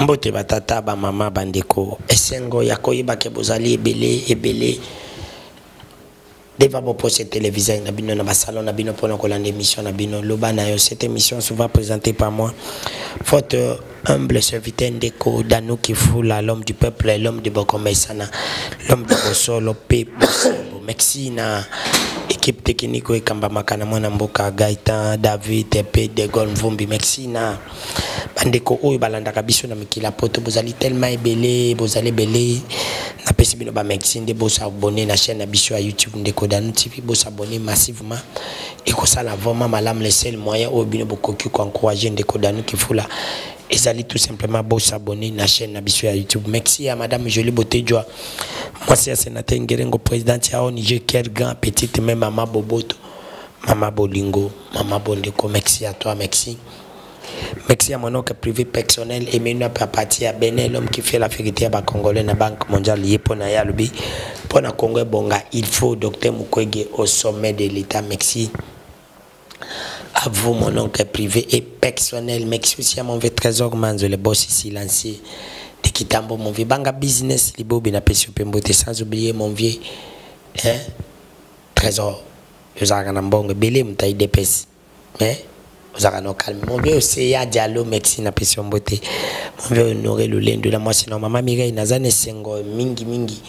Mbote batata ba mama bandeko esengo ya koyeba ke bozali ebele deva bo poste télévisé na bino na ba salon na bino pona kolanda émission na bino loba na yo. Cette émission souvent présentée par moi, votre humble serviteur Ndeko Danou Kifula, l'homme du peuple, l'homme de Bokomesana, l'homme de Bosolo P. Merci na équipe technique et Kamba Makana Mwana Mboka Gaëtan David P. de Gol Mvumbi. Merci na bandeko oyo balanda kabiso na mikila poto bozali tellement ebele bozali belé na pesi bino ba merci nde bo s'abonner na chaîne na biso à YouTube Ndeko Danou TV, bo s'abonner massivement et ko sala vraiment malam le seul moyen oyo bino bokoki ko encourager Ndeko Danou Kifula ezali tout simplement bo s'abonner na chaîne na biso à YouTube. Merci à madame Jolie Beauté Joa, moi c'est sénateur Ngerengo président ya Niger, quel grand petite même maman Boboto, maman Bolingo, maman Bondeko. Merci à toi, merci. Merci à mon oncle privé personnel Emmanuel Papati à Benin, l'homme qui fait la vérité à la Congolais na Banque mondiale lié pour na yalubi pour na Congo bonga. Il faut docteur Mukwege au sommet de l'État. Merci à vous mon oncle privé et personnel. Merci aussi à mon vieux trésor Manzo, le boss ici lancé de Kitambo, mon vieux banga business libo bina pesio pembote, sans oublier mon vieux trésor Yozaka Nambongo belé mutaï dépès mais Ozarano calme. Mon vieux Oseya Diallo, merci na pession beauté. Mon vieux Honoré Lulendo la moi sinon maman Mireille Nazane Sengo mingi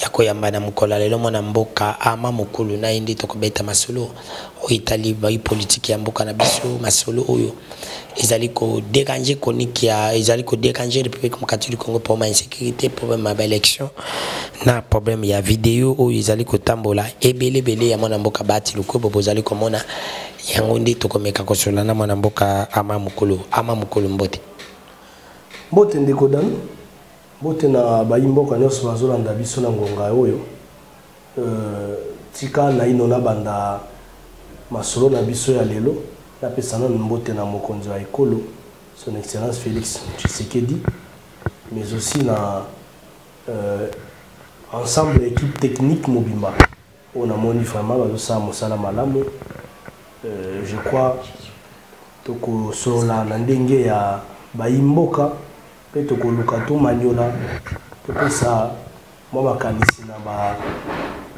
yako yamba na mukola lelo mwana mboka ama mukulu na indi tokobeta masolo o Italie ba politique ya mboka na biso masolo oyo ezali ko déranger konikia ezali ko déranger République catholique Congo pour ma insécurité, problème ma élection na problème ya vidéo oyo ezali ko tambola ebele ya mwana mboka bati luko bozali komona yango ndi tokomeka kosola na mwana mboka ama mukulu mbote Ndeko Danou bote na bayimboka nyonso bazolanda biso na ngonga oyo tika na ino na banda masolo na biso ya lelo na pesana mbote na mokonzi wa ekolo son excellence Félix Tshisekedi, mais aussi na ensemble équipe technique mobimba on a moni vraiment bazosa mosala malamu. Je crois toko sola na ndenge ya bayimboka pe toko lukato manyola topesa mwa makanisi na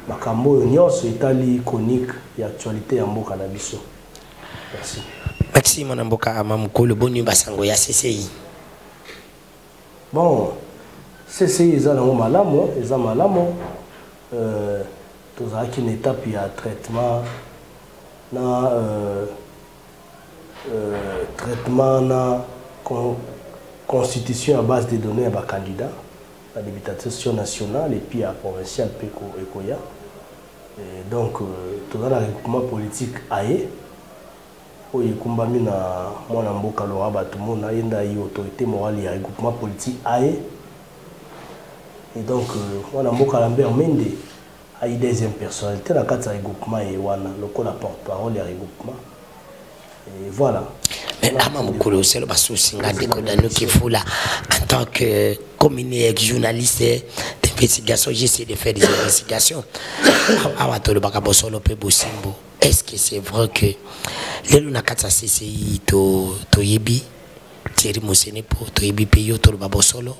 makambo nyonso etali iconique ya actualité ya mboka na biso. Merci. Merci mon mboka ama mukolo boni basango ya CCI. Bon, CCI eza na malamu, eza malamu tozaki na étape ya traitement na constitution à base de données à bas candidats, la députation nationale et puis à provincial Peko Ekoya. Et donc, tout dans le regroupement politique AE, où il y a mon amboka Laura Batumo, na yenda y autorité morale et regroupement politique AE. Et donc, mon amboka Lambert Mende a eu des impersonnalités dans le cadre du regroupement et wana, le porte-parole et regroupement. Et voilà. Mais ama mukolo c'est le basso singa Ndeko Danou Kifula en tant que communiqué journaliste d'investigation, j'essaie de faire des investigations. Awatolo bakabosolo pe bosimbo. Est-ce que c'est vrai que les lunakata CCI to yebi Thierry Mosenepo to yebi peyo to babosolo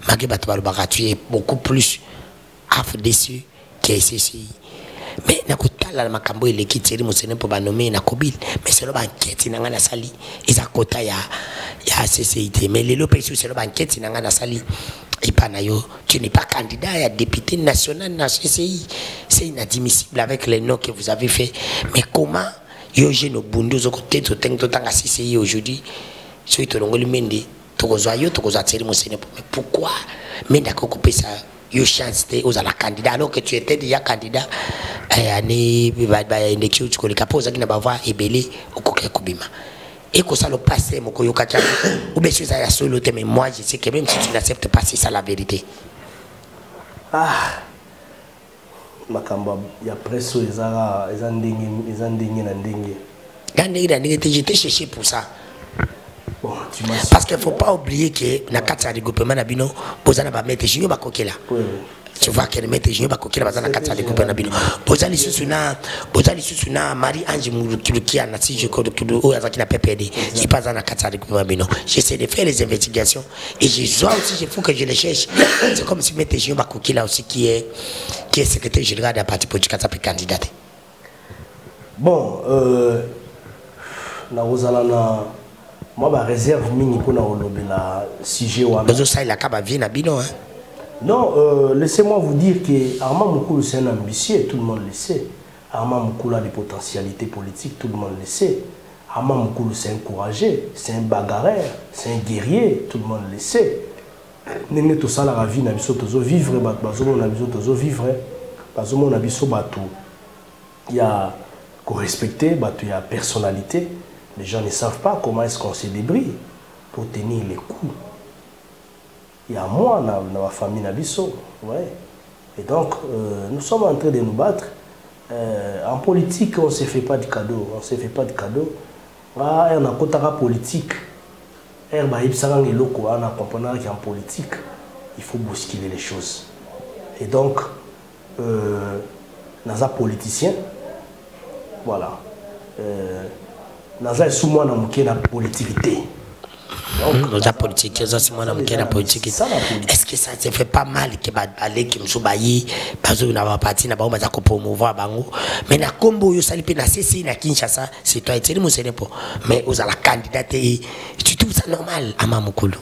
magi batbalo bakatué beaucoup plus afdessus que CCI? Mais nakutala na makambo ile kitiri musene po banomé na Kobil mais c'est le banquette na ngana sali eza kota ya CCIT mais lelo pesu c'est le banquette na ngana sali ipana yo tu n'es pas candidat à député national na CCI, c'est inadmissible avec les noms que vous avez fait. Mais comment yo jeune bundu zo côté to tanga CCI aujourd'hui so itolongoli mende tokozwa yo tokozwa Thierry Musene po? Mais pourquoi menda kokope ça yo chance aux à la candidat alors que tu étais déjà candidat année élection tu connais capoza qui n'a pas voir ebele okoke kubima et que ça le passé mon koyo kacha ou bien ça ya solo mais moi je sais que même si tu n'acceptes pas c'est ça la vérité. Makamba ya presso ezara ezandenge na ndenge j'étais cherché pour ça. Bon, parce qu'il ne faut pas oublier que na kata regroupement na bino bozana ba mettre junior bakokela. tu vois que les maîtres géniaux bakokela bazana kata de couper na bino bozali susuna Marie Ange Mulukia na si je code kudo o azaki na PPD je pas na kata de couper na bino j'essaie de faire les investigations et je dois aussi il faut que je les cherche c'est comme si maître géniaux bakokela aussi qui est secrétaire général de la parti politique à sa candidat. Bon na ozalana moi ba réserve mingi pour na olobela sujet wana bezo ça il a kaba vie na bino hein. Non, laissez-moi vous dire que Armand Moukoulou c'est un ambitieux, tout le monde le sait. Armand Moukoulou a des potentialités politiques, tout le monde le sait. Armand Moukoulou c'est un courageux, c'est un bagarreur, c'est un guerrier, tout le monde le sait. Nene tout ça la vie na biso tozo vivre, bazomo na biso tozo vivre, bazomo na biso batou. Il y a qu'on respecter, batou il y a personnalité. Les gens ne savent pas comment est-ce qu'on se débrouille pour tenir les coups. Il y a moi dans ma famille Nabiso. Ouais. Et donc, nous sommes en train de nous battre. En politique, on ne se fait pas de cadeaux. On ne se fait pas de cadeaux. On a un côté politique. On a compris qu'en politique, il faut bousculer les choses. Et donc, nous sommes politiciens. Voilà. Nous sommes sous la politicité. Nos politique, politique. Est-ce que ça ne fait pas mal que aller qui me sobayi, parce que nous avons parti na ba za ko promouvoir bango, mais na combo yo sali pe na CC na Kinshasa, c'est toi et moi c'est pas. Mais aux la candidate, tu trouves ça normal à Moukoulou?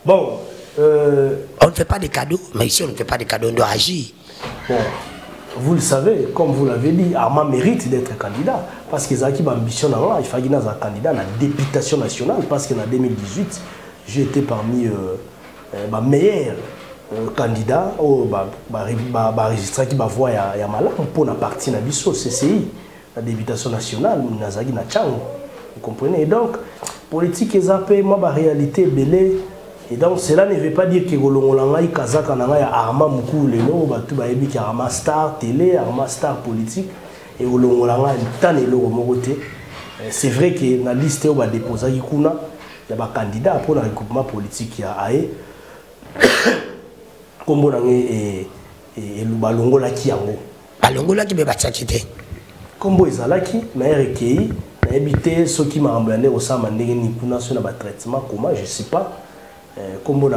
Bon, on ne fait pas de cadeaux, mais ici on ne fait pas de cadeaux, on doit agir. Bon. Vous le savez, comme vous l'avez dit, Armand mérite d'être candidat. Parce qu'ils ont ambition, il fallait qu'il soit candidat à la députation nationale. Parce qu'en 2018, j'ai été parmi les meilleurs candidats au registre qui va voir Yamala pour la partie de CCI, la députation nationale, Nazagi Nachang. Vous comprenez? Et donc, politique et zappé, moi, la réalité est belée. Et donc cela ne veut pas dire que Golongolanga Kazaka Nanga Armand Moukoulou Lelo, Batu Baebi qui Armand Star Télé, Armand Star Politique, et Golongolanga Tane Lelo Moroté. C'est vrai que dans la liste où on a déposé, il y a des candidats pour le regroupement politique qui a AE. Comme on a et Balongola qui a Balongola qui me battu quitter. Comme on a qui, mais recueilli, éviter ceux qui m'ont emmené au sein de Nikuna sur le traitement, comment je ne sais pas. Comme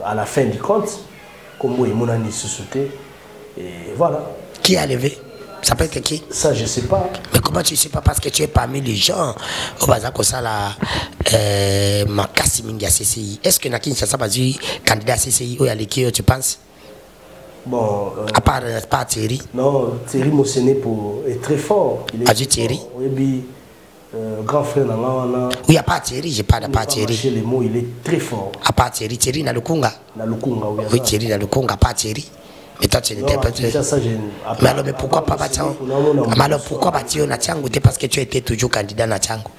à la fin du compte, comme on a une société, et voilà. Qui a levé? Ça peut être qui? Ça, je ne sais pas. Mais comment tu ne sais pas? Parce que tu es parmi les gens au Bazako Sala, Makassi Minga CCI. Est-ce que Nakin Chassa Bazi, candidat CCI, ou Yaliki, tu penses? Bon. À part Thierry? Non, Thierry Mossené est très fort. Il est Thierry? Oui, grand frère Nangana. Oui, à part Thierry, je parle à part Thierry. Les mots, il est très fort. À part Thierry, Thierry na Lukunga. Na Lukunga, oui. Oui, Thierry na Lukunga, pas Thierry. Mais toi, tu n'étais pas. Mais alors, mais pourquoi pas Batian? Mais alors, pourquoi Batian na Tiango? Parce que tu étais toujours candidat na Tiango.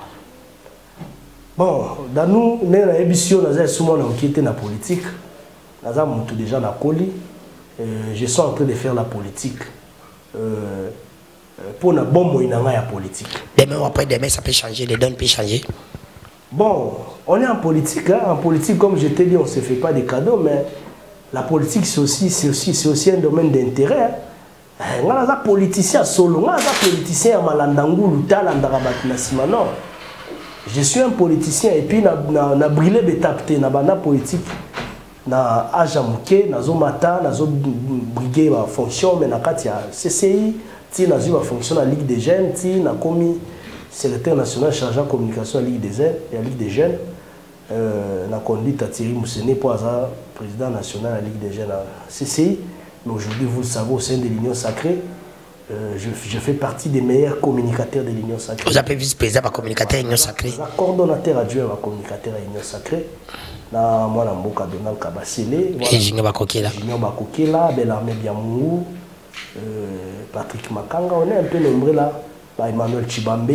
Bon, dans nous, nous avons émission, nous avons souvent enquêté dans la politique. Nous avons déjà dans la colis. Je suis en train de faire la politique. Pour un bon moyen de la politique. Demain ou après-demain, ça peut changer, les donnes peuvent changer. Bon, on est en politique. Hein. En politique, comme je t'ai dit, on ne se fait pas des cadeaux, mais la politique, c'est aussi un domaine d'intérêt. On a des politiciens solo, on a des politiciens à Malandangou, non. Je suis un politicien et puis on a brûlé des tapes, on a politique. Na Ajamouké, na Zomata, na Zobrigué ma fonction, mais na Katia CCI, ti na Zuma fonction à la Ligue des Jeunes, ti na commis secrétaire national chargé de communication à la Ligue des Jeunes, et à Ligue des Jeunes, na conduite à Thierry Moussené pour être président national à la Ligue des Jeunes à CCI. Mais aujourd'hui, vous le savez, au sein de l'Union Sacrée, je fais partie des meilleurs communicateurs de l'Union Sacrée. Vous avez vice-président de communicateur à l'Union Sacrée? Coordonnateur adjoint à communicateur à l'Union Sacrée. Na mwana mboka Donald Kabasele, Junior Bakokela, Belarmé Biamou, Patrick Makanga, on est un peu nombreux là, Emmanuel Chibambe,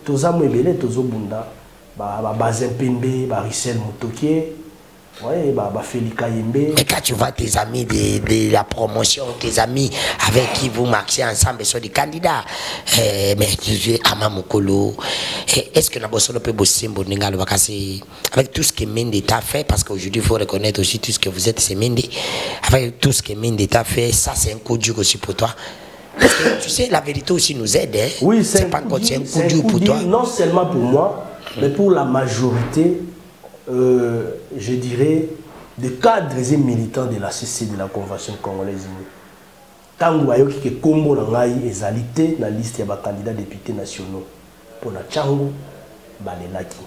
Toza Mwebele, Tozo Bunda, Bazin Pembe, Rissel Moutoké, Ouais, bah Félix Kayembe. Mais quand tu vois tes amis de la promotion, tes amis avec qui vous marchez ensemble sont des candidats, mais tu dis Amamukolo, est-ce que Nabosono peut bosser avec tout ce que Mende t'a fait, parce qu'aujourd'hui il faut reconnaître aussi tout ce que vous êtes, c'est Mende, avec tout ce que Mende t'a fait, ça c'est un coup dur aussi pour toi. Parce que tu sais, la vérité aussi nous aide. Hein? Oui, c'est pas un coup dur pour toi. Non seulement pour moi, mais pour la majorité. Je dirais, des cadres et militants de la CC, de la Convention congolaise. Tant que qui est combo égalité dans la liste des candidats députés nationaux pour la Tchango, Balelaki.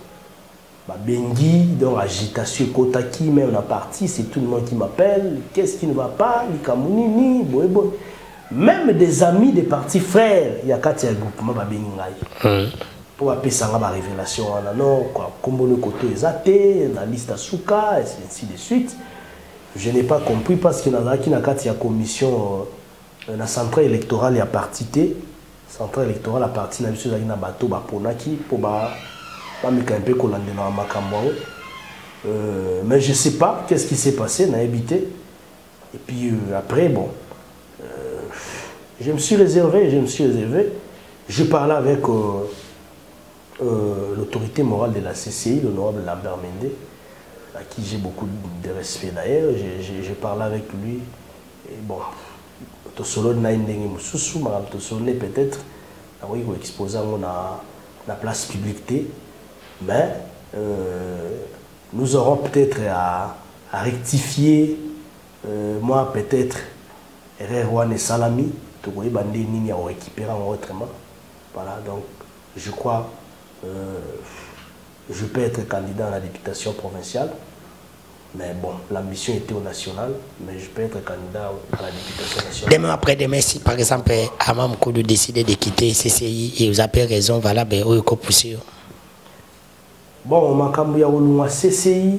Bengi, donc agitation, Kotaki, même la partie, c'est tout le monde qui m'appelle. Qu'est-ce qui ne va pas? Likamounini, Boebo. Même des amis des partis frères, il y a quatre groupements, Bengi. Pour appeler ça la révélation non comme le côté exaté la liste à Souka et ainsi de suite. Je n'ai pas compris parce que dans la commission la centrale électorale a parti centrale électorale a parti na biso na bateau ba ponaki pour ba un peu kolandela makambo. Mais je sais pas qu'est-ce qui s'est passé na habité et puis après bon je me suis réservé je parlais avec l'autorité morale de la CCI, l'honorable Lambert Mende, à qui j'ai beaucoup de respect d'ailleurs. J'ai parlé avec lui. Et bon, Tosolo Naindenge Moussousou, Madame Tosolo peut-être, oui, il exposer la place publique. Mais nous aurons peut-être à rectifier, moi peut-être, Ererwan et Salami, tu vois, bandé Nini à récupérer autrement. Voilà, donc je crois. Je peux être candidat à la députation provinciale, mais bon, l'ambition était au national, mais je peux être candidat à la députation nationale. Demain après-demain, si par exemple Amam Koudou décide de quitter CCI et vous avez raison, voilà, ben où est poussé. Bon, Makambu ya Olunga CCI,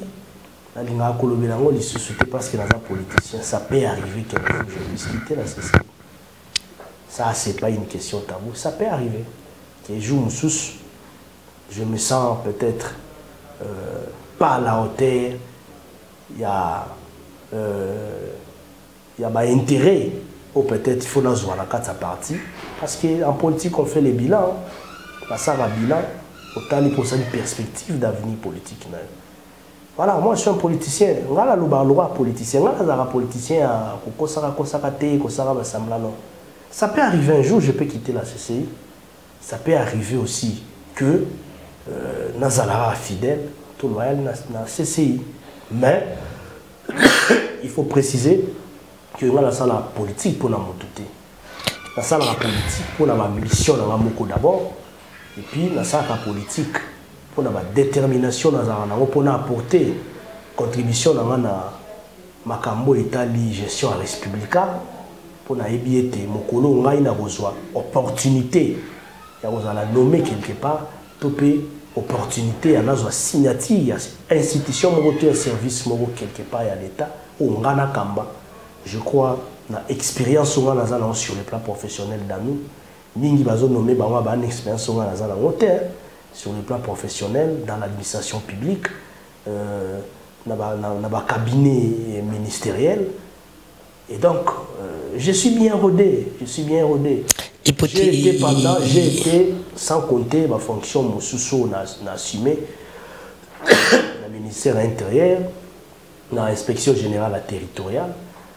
parce que dans un politicien, ça peut arriver quelque chose, je puisse quitter la CCI. Ça, c'est pas une question tabou, ça peut arriver. Que joue Moussous. Je me sens peut-être pas à la hauteur. Il y a intérêt, ou peut-être il faut nous voir la carte à partie. Parce qu'en politique, on fait les bilans. Ça va bilan, autant il pour ça une perspective d'avenir politique. Voilà, moi je suis un politicien. Je suis un politicien. Je suis un politicien. Ça peut arriver un jour, je peux quitter la CCI. Ça peut arriver aussi que Nazala fidèle, tout loyal dans la CCI. Mais il faut préciser que dans la salle politique pour nous douter. La salle politique pour ma mission dans la d'abord. Et puis la salle politique pour ma détermination pour apporter contribution dans ma cambo Italie gestion à Républica pour na ebiete mokolo ngai na besoin opportunité ya la nommer quelque part topé opportunité à notre signature institution un service quelque part à l'état ou ngana kamba je crois na expérience sur le plan professionnel d'anou ningi bazo nommé bango ba expérience sur le plan professionnel dans l'administration publique na cabinet ministériel et donc je suis bien rodé, j'ai été sans compter ma fonction Moussoussou n'a assumé le ministère intérieur, dans l'inspection générale territoriale.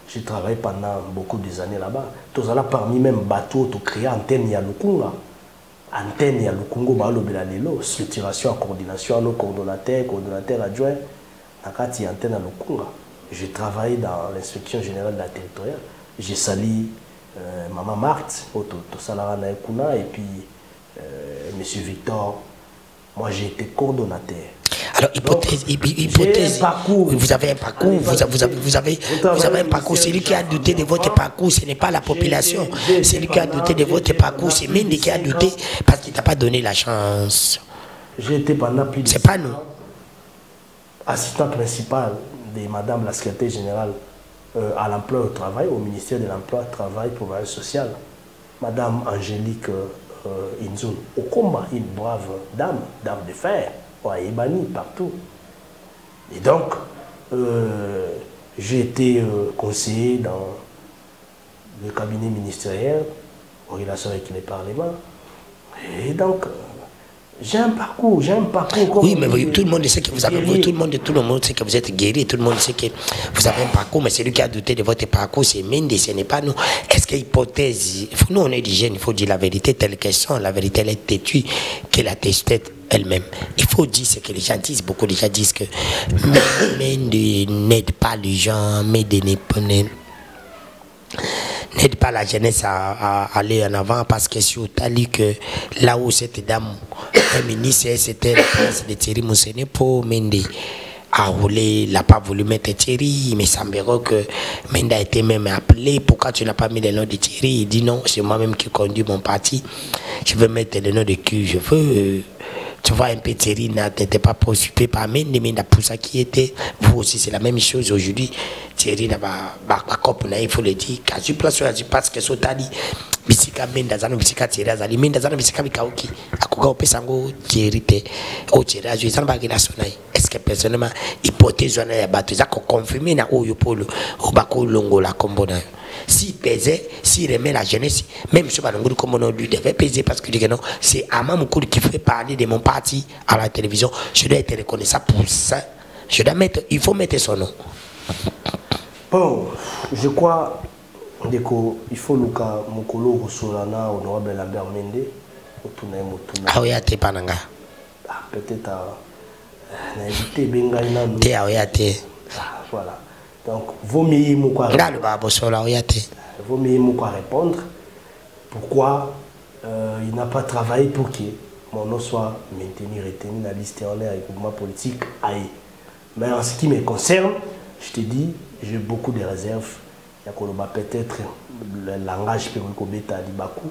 J'ai travaillé pendant beaucoup d'années là-bas. Tous là parmi même bateaux to créer antenne ya Lukunga. Antenne ya Lukungo ba lobela lelo, structuration en coordination nos coordonnateurs adjoints nakati antenne ya Lukunga. J'ai travaillé dans l'inspection générale territoriale. J'ai sali Maman Marthe, et puis Monsieur Victor. Moi, j'ai été coordonnateur. Alors, hypothèse, parcours. Vous avez un parcours, vous avez un parcours. Celui qui a douté de votre parcours, ce n'est pas la population. Celui qui a douté de votre parcours, c'est Mende qui a douté parce qu'il ne t'a pas donné la chance. J'ai été pendant plus de... C'est pas nous. Assistant principal de Madame la secrétaire générale à l'emploi et au travail, au ministère de l'Emploi, Travail, Progrès social. Madame Angélique Inzoul, au combat, une brave dame de fer, au Aïbani, partout. Et donc, J'ai été conseiller dans le cabinet ministériel en relation avec les parlements. Et donc, j'ai un parcours. Oui, mais tout le monde sait que vous avez, tout le monde sait que vous êtes guéri, tout le monde sait que vous avez un parcours, mais celui qui a douté de votre parcours, c'est Mendy, ce n'est pas nous. Est-ce que hypothèse, nous on est des jeunes, il faut dire la vérité telle qu'elle sont, la vérité elle est têtue, qu'elle a testé elle-même. Il faut dire ce que les gens disent, beaucoup de gens disent que Mendy n'aide pas les gens, Mendy n'aide pas la jeunesse à aller en avant parce que si on t'a dit que là où cette dame, un ministre, c'était la place de Thierry Moussene pour Mendy a roulé, il n'a pas voulu mettre Thierry, il me semblerait que Mendy a été même appelé, pourquoi tu n'as pas mis le nom de Thierry? Il dit non, c'est moi-même qui conduis mon parti, je veux mettre le nom de qui je veux. Tu vois un peu Thierry n'était pas préoccupé par Mendy, mais pour ça qui était, vous aussi c'est la même chose aujourd'hui. Thierry n'a pas il faut le dire, quand je place parce que ce t'a dit, bisika Mendy azana bisika Thierry azali Mendy azana bisika bikauki, akoka opesango Thierry te, o Thierry a joué sans bagina sonai. Est-ce que personnellement hypothèse on a battu ça confirmer na oyo polo au bako longo la combo na. S'il pesait, s'il remet la jeunesse, même si comme on lui devait peser parce que non, c'est Amamoukoul qui fait parler de mon parti à la télévision. Je dois être reconnaissant pour ça. Je dois mettre, il faut mettre son nom. Bon, je crois qu'il faut Luka Mokolo Rosolana, honorable Lambert Mende, ah oui, t'es pas nanga. Peut-être à éviter Bengaïna. Voilà. Donc, vaut mieux répondre pourquoi il n'a pas travaillé pour que mon nom soit maintenu, retenu dans la liste en l'air et le mouvement politique aille. Mais en ce qui me concerne, je te dis, j'ai beaucoup de réserves. Il y a peut-être le langage que vous avez dit Bakou.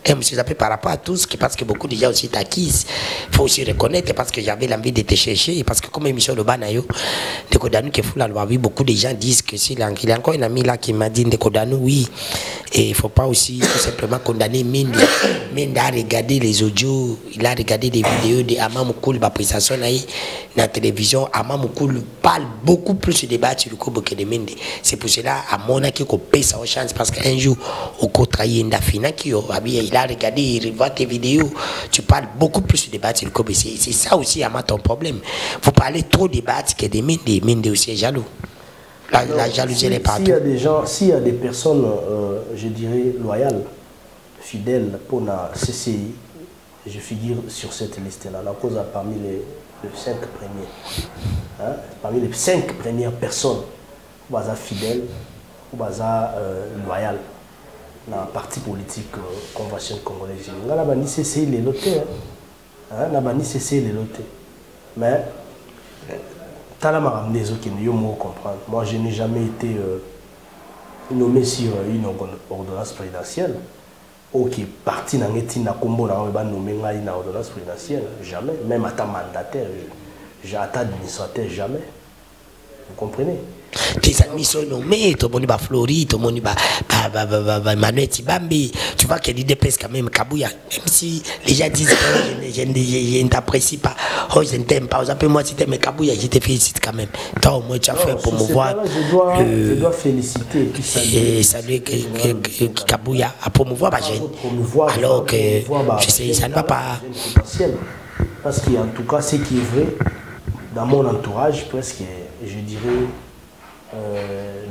Et monsieur Zappé par rapport à tout ce qui parce que beaucoup de gens aussi t'acquisent, il faut aussi reconnaître parce que j'avais l'envie de te chercher parce que comme émission le Banayo, de Kodanu qui fout la loi, oui, beaucoup de gens disent que si il y a encore un ami là qui m'a dit de Kodanu, oui, et il ne faut pas aussi tout simplement condamner Mendy. Mendy a regardé les audios, il a regardé des vidéos de Amamoukoul, la présentation dans la télévision. Amamoukoul parle beaucoup plus de débat sur le coup que de Mendy. C'est pour cela à mon avis qu'on paye sa chance parce qu'un jour au contraire il a regardé, il voit tes vidéos, tu parles beaucoup plus de débat sur le coup. C'est ça aussi à ton problème. Vous parlez trop de débat que de Mendy. Mendy aussi est jaloux. La jalousie elle est partout. S'il y a des personnes, je dirais, loyales, fidèles pour la CCI, je figure sur cette liste-là. La cause parmi les 5 premiers. Hein? Parmi les 5 premières personnes, vous êtes fidèles, vous êtes loyales dans la partie politique convention congolaise. Nous avons dit CCI les lotés. Nous avons dit CCI les lotés. Mais moi, je n'ai jamais été nommé sur une ordonnance présidentielle. Ok, parti dans la combo nommé une ordonnance présidentielle. Jamais. Même à ta mandataire, j'ai à ta administrateur, jamais. Vous comprenez? Tes amis sont nommés, tout le monde va Floride, tout le monde va Manuel Tibambi. Tu vois qu'il y a des quand même Kabouya. Même si les gens disent que je ne t'apprécie pas, oh, je ne t'aime pas. Moi, si tu aimes Kabouya, je te félicite quand même. Toi, au moins, tu as fait pour me voir. Je dois féliciter et saluer Kabouya pour me voir. Alors que je sais, ça ne va pas. Parce qu'en tout cas, ce qui est vrai, dans mon entourage, presque, je dirais,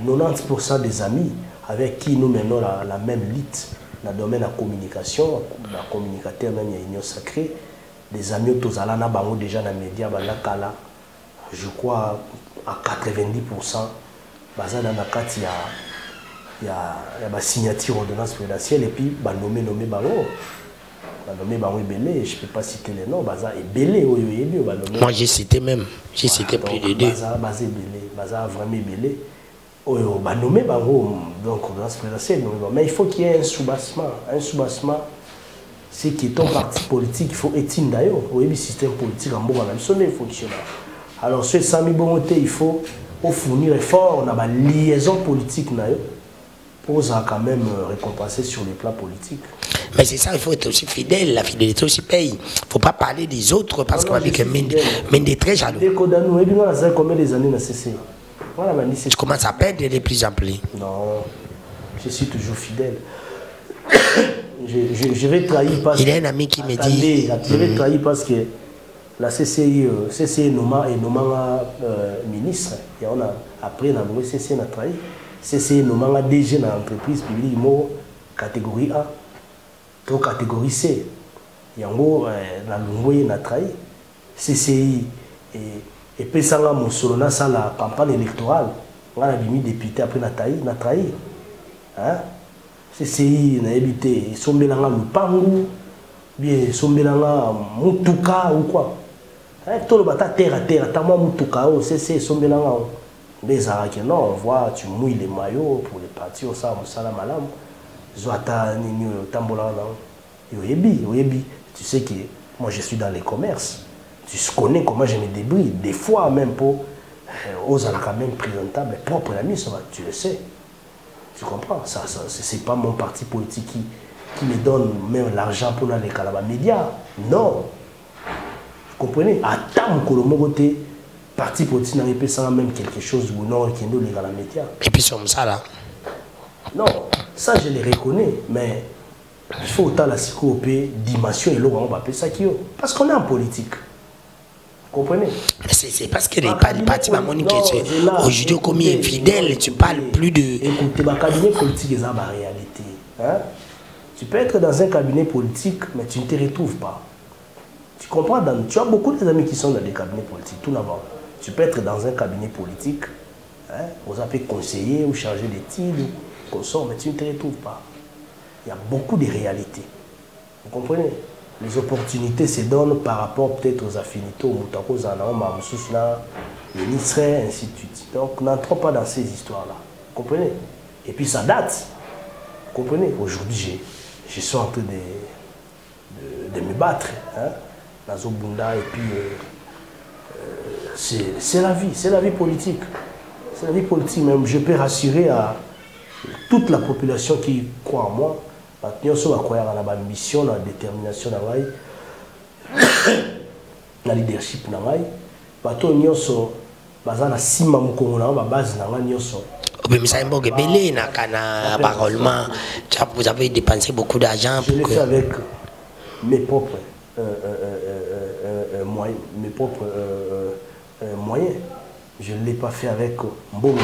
90% des amis avec qui nous menons la même lutte dans le domaine de la communication, la communicateur même, il y a union sacrée, des amis tous allés déjà dans les médias, je crois à 90%, dans la carte, il y a la signature ordonnance présidentielle et puis nommé Bango. Je ne peux pas citer les noms. Moi j'ai cité même. J'ai cité plus de 2. Vraiment belé. Donc, mais il faut qu'il y ait un soubassement. Un soubassement, c'est que ton parti politique, il faut éteindre d'ailleurs. Oui, le système politique en bon même fonctionne. Alors, ce Sami Bongote, il faut fournir effort dans la liaison politique pour quand même récompenser sur le plan politique. Mais c'est ça, il faut être aussi fidèle. La fidélité aussi paye. Il ne faut pas parler des autres parce qu'on va dire que Mende est très jaloux. Combien des années CCI? Tu commences à perdre de plus en plus. Non, je suis toujours fidèle. Je vais trahir parce que... Il y a un ami qui me dit... Je vais trahir parce que la CCI nommant ministre. Et on a, après, on a CCI a trahi. CCI nommant DG dans l'entreprise publique, catégorie A, trop catégorie C. Et en gros, la Lungwe a trahi. CCI et puis ça, mon solo, ça la campagne électorale. On a mis député après na trahi. Hein? CCI na évité sombelanga lupangu bien sombelanga mutuka ou quoi. Tout le bata terre à terre, tellement mutuka o CCI sombelanga des araki non, on voit tu mouilles les maillots pour les parties au ça musala malam. Zoata nini tambola non. Yoyebi, tu sais que moi je suis dans les commerces. Tu connais comment je me débrouille des fois même pour aux alaka même présentable propre ami ça va, tu le sais. Tu comprends? Ça c'est pas mon parti politique qui me donne même l'argent pour aller à la média. Non. Vous comprenez? Attends que le côté parti politique n'a pas même quelque chose ou non qui nous les à la média. Et puis sur ça là. Non, ça je les reconnais, mais il faut autant la psychopée dimension et l'eau on va appeler ça qui est. Parce qu'on est en politique. Vous comprenez? C'est parce que les partis aujourd'hui comme il est fidèle, tu parles plus de... Écoutez, le cabinet politique est la réalité. Hein? Tu peux être dans un cabinet politique, mais tu ne te retrouves pas. Tu comprends? Tu as beaucoup d'amis qui sont dans des cabinets politiques, tout d'abord. Tu peux être dans un cabinet politique, hein? Vous appelez conseiller ou chargé d'études, ou consort, mais tu ne te retrouves pas. Il y a beaucoup de réalités. Vous comprenez? Les opportunités se donnent par rapport peut-être aux affinités, aux moutacos, les ministres, ainsi de suite. Donc, n'entrons pas dans ces histoires-là. Vous comprenez? Et puis, ça date. Vous comprenez? Aujourd'hui, je suis en train de me battre. Hein, dans Zobunda, et puis, c'est la vie politique. C'est la vie politique, même. Je peux rassurer à toute la population qui croit en moi. Nous sommes à la mission, la détermination, la leadership. Nous sommes à Sima Moukongo, la base de vous avez dépensé beaucoup d'argent. Je l'ai fait avec mes propres moyens. Je ne l'ai pas fait avec bon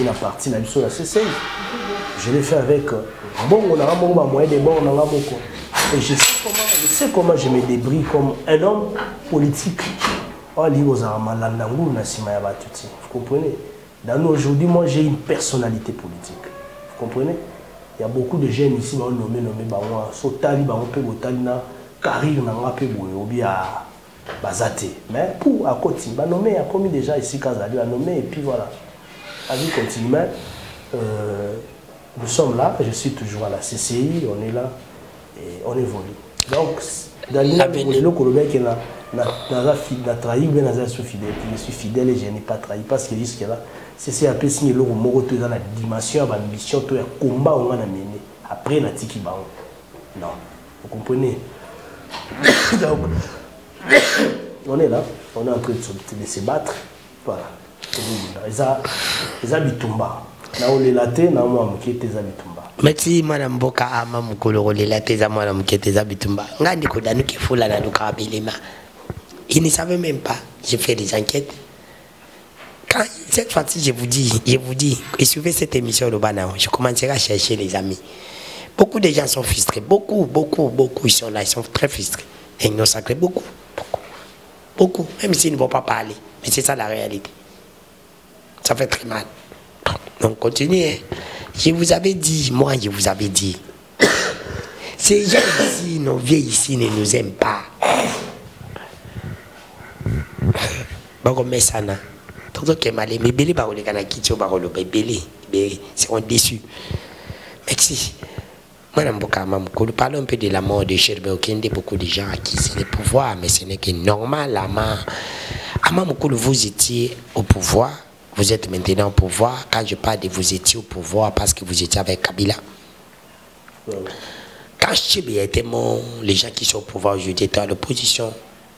la partie de la CCI. Je l'ai fait avec bon moyen de bon et je sais comment je me débrouille comme un homme politique. Vous comprenez? Aujourd'hui, moi j'ai une personnalité politique. Vous comprenez? Il y a beaucoup de jeunes ici qui ont nommé Sotali, Carrière, Bazate. Mais pour à côté, il a nommé, il a commis déjà ici Kazali, il a nommé et puis voilà. La vie continue. Nous sommes là, je suis toujours à la CCI, on est là et on évolue. Donc, dans le Colombien qui a trahi, je suis fidèle et je n'ai pas trahi parce que jusque-là, c'est un peu signé le mot dans la dimension, la mission, tout le combat on a mené. Après, la tiki baon. Non, vous comprenez? Donc, on est là, on est en train de se battre. Voilà. Les habitumba. Merci madame Boka ama mukolo lela teza mwana muketeza bitumba ngandi kodanu kifula na duka bilima. Il ne savait même pas. J'ai fait des enquêtes. Quand cette fois-ci je vous dis, et suivez cette émission de Banao, je commencerai à chercher les amis. Beaucoup de gens sont frustrés, beaucoup ils sont là, ils sont très frustrés. Et ils nous sacrent beaucoup, même s'ils ne vont pas parler. Mais c'est ça la réalité. Ça fait très mal. Donc continuez. Je vous avais dit, ces gens ici, nos vieux ici ne nous aiment pas. C'est déçu. Merci. Madame Bokama, parlons un peu de la mort de Sherbe Okende. Beaucoup de gens acquis le pouvoir, mais ce n'est que normal. Vous étiez au pouvoir. Vous êtes maintenant au pouvoir. Quand je parle de vous étiez au pouvoir, parce que vous étiez avec Kabila. Quand Chibé était mort, les gens qui sont au pouvoir aujourd'hui étaient à l'opposition.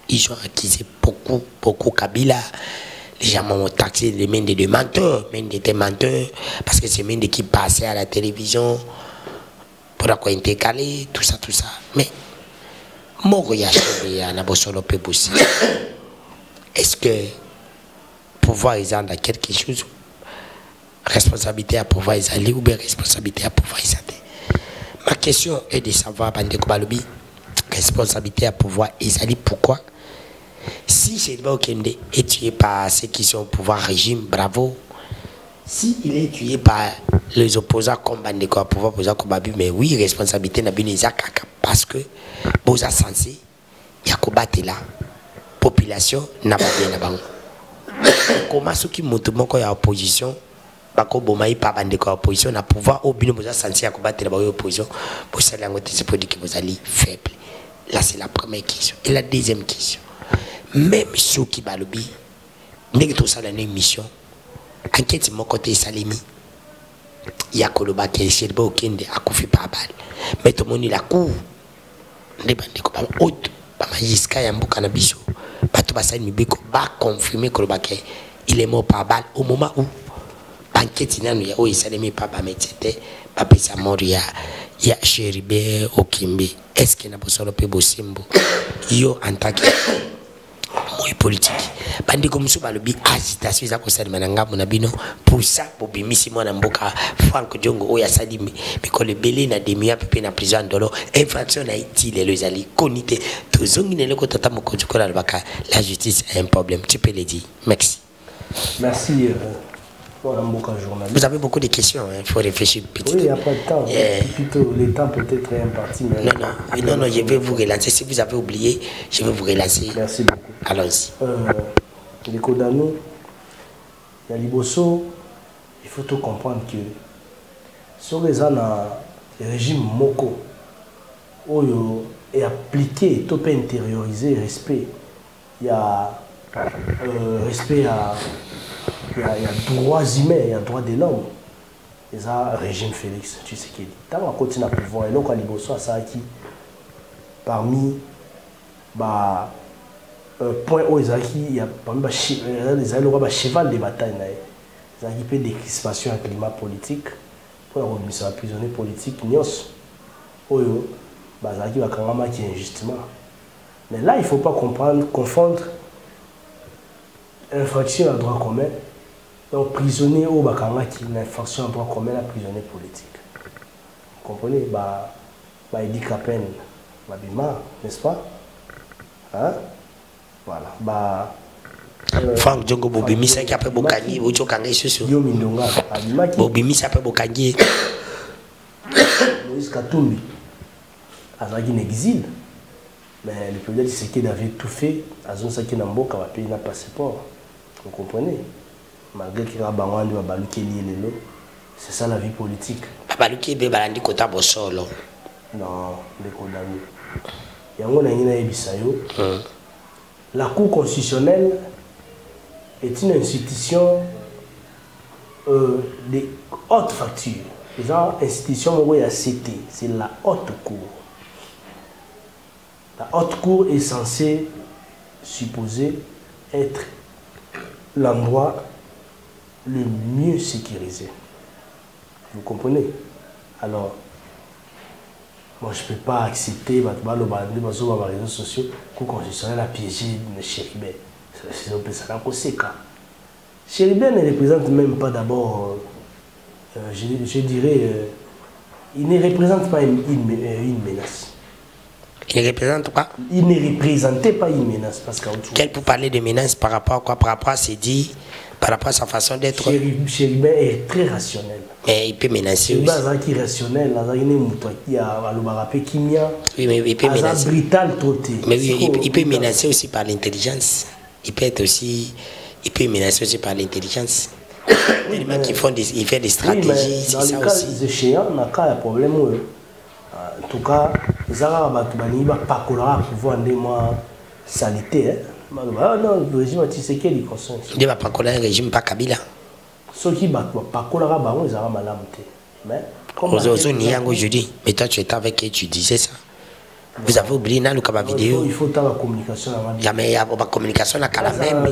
Ils ont accusé beaucoup Kabila. Les gens m'ont taxé les mains de menteurs, des menteurs, parce que c'est Mende qui passait à la télévision pour avoir été calé, tout ça. Mais, Moroya Chibé, Anabosolo Pebousi, est-ce que pouvoir ils ont quelque chose, responsabilité à pouvoir ils aller ou bien responsabilité à pouvoir ils aller? Ma question est de savoir, Bandeko Balobi, responsabilité à pouvoir ils aller, pourquoi? Si Chedba Okende est tué par ceux qui sont au pouvoir régime, bravo. Si il est tué par les opposants comme Bandeko à pouvoir opposant comme Babu, mais oui, responsabilité n'a bien kaka parce que Boza censé Yakoba Tela, population n'a pas bien avant. Comment ceux qui montent mon ya opposition, Bako Bomaï par Bandeko à opposition, n'a pouvoir au bino Boza censé Yakoba Tela opposition, pour cela c'est pour dire que vous allez faible. Là c'est la première question. Et la deuxième question. Même ceux qui balobi, n'est tout ça dans une mission. Enquête mon côté salimi. Il y a Koloba qui est chez le Bokende à Koufi par balle. Mais tout le monde il a court. Les bandes comme haute, pas magiska yambo cannabis. Pas tout bassin mibeko, pas confirmer Koloba il est mort par balle au moment où enquête il y a où il salimi par balle mais c'était pas pesa mort il y a Chéribé Okimbe. Est-ce qu'il n'a pas solo pe bosimbo? Yo en tant que politique bandi comme ça balobi agitation za ko sali mananga monabino pour ça bobimisi mwana mboka Frank Diongo oya sali mikolo belé na demia pepe na prison dolo infraction na iti le ezali konité tozongi ne leko tata mokonzi ko la baka la justice a un problème, tu peux le dire. Merci journaliste. Vous avez beaucoup de questions, il faut réfléchir petit. Oui, il n'y a pas de temps. Plutôt, le temps peut-être est imparti. Mais non, je vais vous relancer. Si vous avez oublié, je vais vous relancer. Merci beaucoup. Allons-y. Les Kodano, il y a Liboso, il faut tout comprendre que sur les ans, le régime Moko, est appliqué, tout peut intérioriser, respect. Il y a respect à. Il y a droits humains, il y a droits de l'homme. Et ça, régime Félix, tu sais qu'il dit. Tant qu'on continue à pouvoir, et donc à Liboso, ça qui, parmi point où il y a parmi les cheval de bataille, il y a des décrispations avec le climat politique, pour la remise à prisonnier politique, Nios, où il y a qui est injustement. Mais là, il ne faut pas confondre infraction à droit commun. Donc, prisonnier au Bakanga qui est une infraction en droit commun, la prisonnier politique. Vous comprenez? Il dit qu'à peine, n'est-ce pas? Hein? Voilà. Frank Diongo Bobimi, c'est qui a fait Bokani, Ocho Kangé, c'est Yo Mindonga, Bobimi, ça fait Bokani. Moïse Katumbi, Azagi n'exile. Mais le président Tshisekedi avait tout fait, à zone Saki Namboka va payer un passeport. Vous comprenez? Malgré qu'il y a Bangwandi, c'est ça la vie politique. Babaluki Bebalandi Kota Bosolo. Non, les condamnés. La Cour constitutionnelle est une institution de haute facture. Les institutions où il y a CT, c'est la haute cour. La haute cour est censée supposer être l'endroit le mieux sécurisé. Vous comprenez? Alors, moi je ne peux pas accepter les réseaux sociaux pour constitutionnel à piéger Chéribé. C'est Chéribé ne représente même pas d'abord, je dirais, il ne représente pas une menace. Il ne représente pas? Il ne représentait pas une menace. Quel peut parler de menace par rapport à quoi? Par rapport à ses dits, par rapport à sa façon d'être? Chéribé est très rationnel. Mais il peut menacer aussi. Chéribé est rationnel. Oui, mais il peut menacer. Mais oui, il peut menacer aussi par l'intelligence. Il peut menacer aussi par l'intelligence. Les gens qui font il fait des stratégies, c'est ça aussi. Dans les cas échéants, il y a un problème. En tout cas, les Arabes ne peuvent pas pouvoir avoir salité. Non, le régime Tshisekedi est conscient. Il ne va pas coller un régime, pas Kabila. Ceux qui ne peuvent pas coller, ils ont mal. Mais aujourd'hui. Mais toi, tu étais avec qui tu disais ça. Vous avez oublié dans le vidéo. Il faut avoir la communication. Il y a la communication à la même.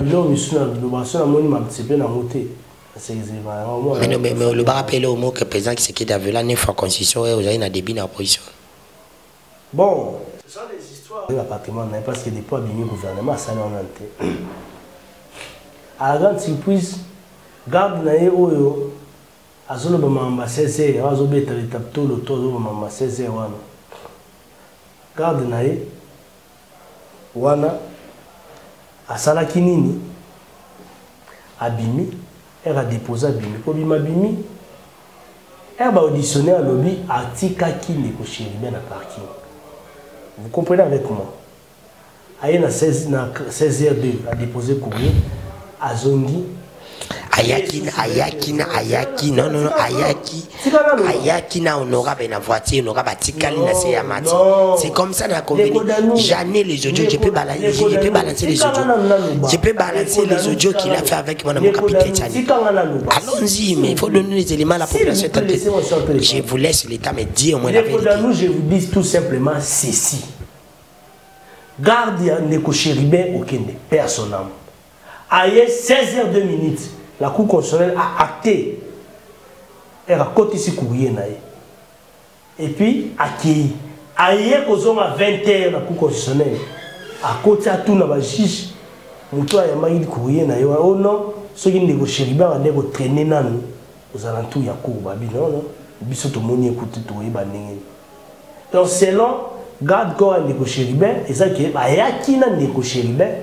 Mais le bar appelle au mot que le président qui s'est quitté avec la 9 fois constitution et vous avez un débit dans la position. Bon, ce sont des histoires. L'appartement n'est parce que des fois, le gouvernement, ça n'a pas été. À la grande surprise, garde nae oyo azolo bamamba 16h azobeta letapto le tozo bamamba 16h wana garde nae wana asalaki nini abimi era déposer abimi ko bima bimi ba auditionner à lobby atikaki ndeko Chéribert na parking. Vous comprenez avec moi? Aye na 16h2 a déposé courrier azongi Ayaki, non, Ayaki na honora ben la voiture, honora batikali na se yamati. C'est comme ça na convenu. J'en ai les audios, je peux balancer les audios. Je peux balancer les audios qu'il a fait avec mon capitaine Tchani. Allons-y, mais il faut donner les éléments à la population. Je vous laisse l'État me dire au moins la vérité. Je vous dis tout simplement ceci. Garde Ndeko Chéribert aucun personnellement. Aïe 16h02. La Cour constitutionnelle a acté. Elle a coté ce courrier. Et puis, accueilli. Aïe, qu'on a 20h, la Cour constitutionnelle a coté à tout le juge. Moutou a yamagi le courrier. Oh non, ceux qui ont Chéribert ont traîné aux alentours de la Cour. Non, non. Biso to moni écoute to yeba ndenge. Donc selon garde corps Ndeko Chéribert et ça qui ayaki na Ndeko Chéribert.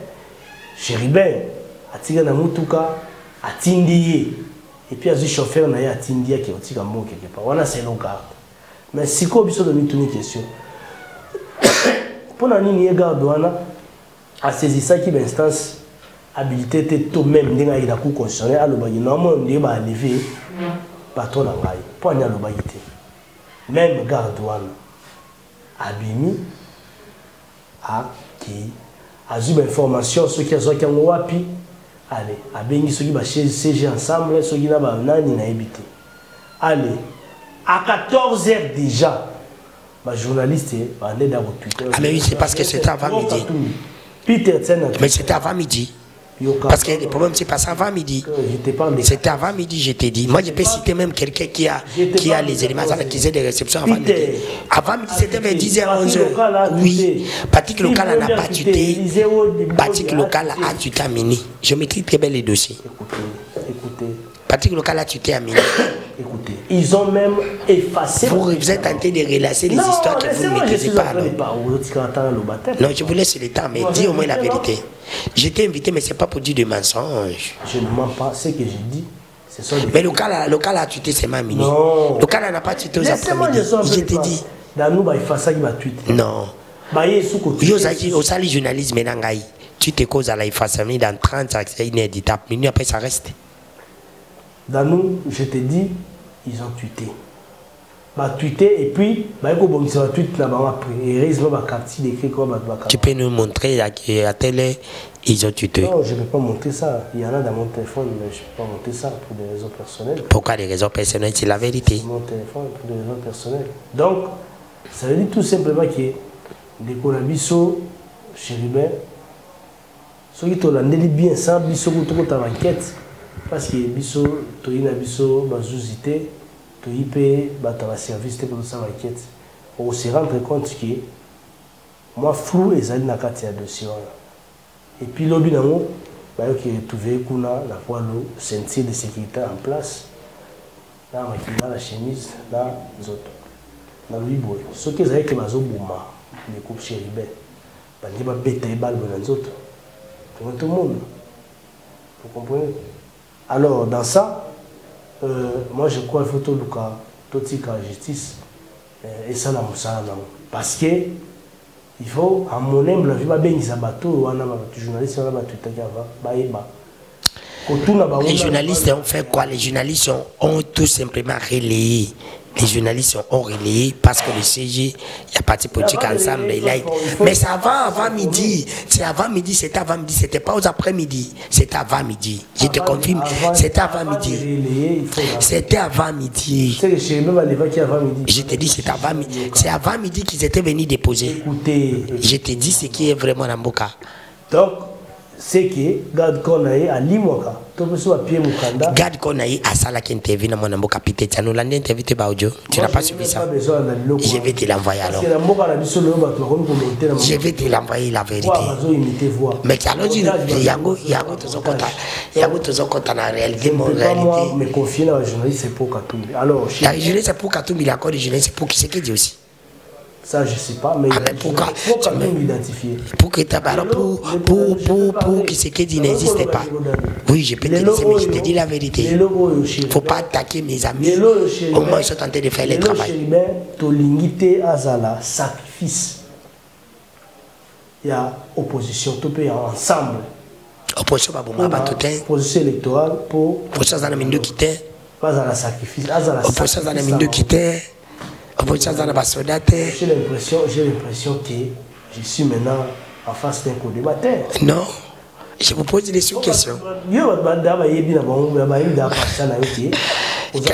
Chéribert atika na mutuka atindi et puis azu chauffeur na ya atindi qui otika mo quelque part. Wana selon garde. Mais siko biso de mituni question. Pour nani garde wana a saisi ça qui instance habilité tout même ndenge ila Cour constitutionnelle aloba normalement ndiye ba lever patron na ngai pour anya aloba ite. Même garde wana abimi a qui a eu information ce qui a sorti en wapi allez abengi ceux qui ba CG ensemble ceux qui na ba nani na ebité allez à 14h déjà ma journaliste ba ndé dans Twitter. Ah mais oui, c'est parce que c'était avant midi. Peter Tsen. Mais c'était avant midi. Parce que le problème c'est pas ça avant midi. C'était avant midi, je t'ai dit. Moi je peux citer même quelqu'un qui a les éléments qui ont des réceptions avant midi. Avant midi c'était vers 10h, 11h. Oui. Patrick Local n'a pas tuté. Patrick Local a tuté à midi. Je maîtrise très bien les dossiers. Écoutez. Patrick Local a tuté à midi. Écoutez, ils ont même effacé. Vous êtes tenté de relancer les histoires que vous ne maîtrisez pas. Non, je vous laisse le temps, mais dis au moins la vérité. J'étais invité, mais ce n'est pas pour dire de mensonges. Je ne mens pas. Ce que j'ai dit, ce sont des... Mais le cas a tué, c'est ma mini. Le cas n'a pas tué aux après-midi. Je t'ai dit. Non. Au sali journalisme, tu te causes à la effacement dans 30 accès inéditables. Mais après, ça reste. Dans nous, je te dis, ils ont tweeté. Tweeté et puis, tu peux nous montrer à télé, ils ont tweeté. Non, je ne peux pas montrer ça. Il y en a dans mon téléphone, mais je ne peux pas montrer ça pour des raisons personnelles. Pourquoi des raisons personnelles? C'est la vérité. C'est mon téléphone pour des raisons personnelles. Donc, ça veut dire tout simplement que Ndeko Biso, Chéribert, ceux qui ont bien ça, Biso, qui ont enquête. Parce que Biso, Toyina Biso, Bazouzité, Toyipé, Batava service, pour ça, enquête. On se rend compte que moi, flou et Zali Nakati a dossier. Et puis, l'objet d'un mot, il y a trouvé la poêle, ceinture de sécurité en place. Là, on a la chemise, là, les autres. Dans le boy. Ce qui est vrai que les coupes Chéribert, ils vont bêter les balles dans les autres. Pour tout le monde. Vous comprenez? Alors, dans ça, moi je crois qu'il faut tout la justice et ça la moussa. Parce que il faut, à mon humble avis, les journalistes ont fait quoi? Les journalistes ont tout simplement relayé Les journalistes ont relayé parce que le CG, il y a parti politique ensemble. Mais c'est avant midi. C'est avant midi, c'était avant midi. C'était pas aux après-midi. C'était avant midi. Je te confirme, c'était avant midi. C'était avant midi. Je te dis, c'est avant midi. C'est avant midi qu'ils étaient venus déposer. Écoutez. Je te dis ce qui est vraiment dans Mboka. Donc, c'est que garde qu'on a à Limoka, garde qu'on a à Sala qui intervient dans mon Mboka Pité. Tu nous interview tu n'as pas suivi ça. Je vais te l'envoyer alors. Je vais te l'envoyer la vérité. Mais alors, Yango toujours content en réalité. Mais confier la journaliste, c'est pour Katumbi. Alors, la journaliste, c'est pour Katumbi, l'accord de journaliste, c'est pour qui c'est qui dit aussi. Ça, je ne sais pas, mais pourquoi tu m'identifier. Pour que pour qui c'est qui dit n'existe pas. Oui, je peux te dire, mais je te dis la vérité. Il ne faut pas attaquer mes amis. Au moins, ils sont tentés de faire le travail. Tu as sacrifice. Il y a opposition, tout peut ensemble. Opposition, opposition électorale pour. Opposition, dans la mine de quitter. Pas à la sacrifice. Opposition, dans la mine de quitter. J'ai l'impression que je suis maintenant en face d'un co-débatteur. Non, je vous pose des sous-questions.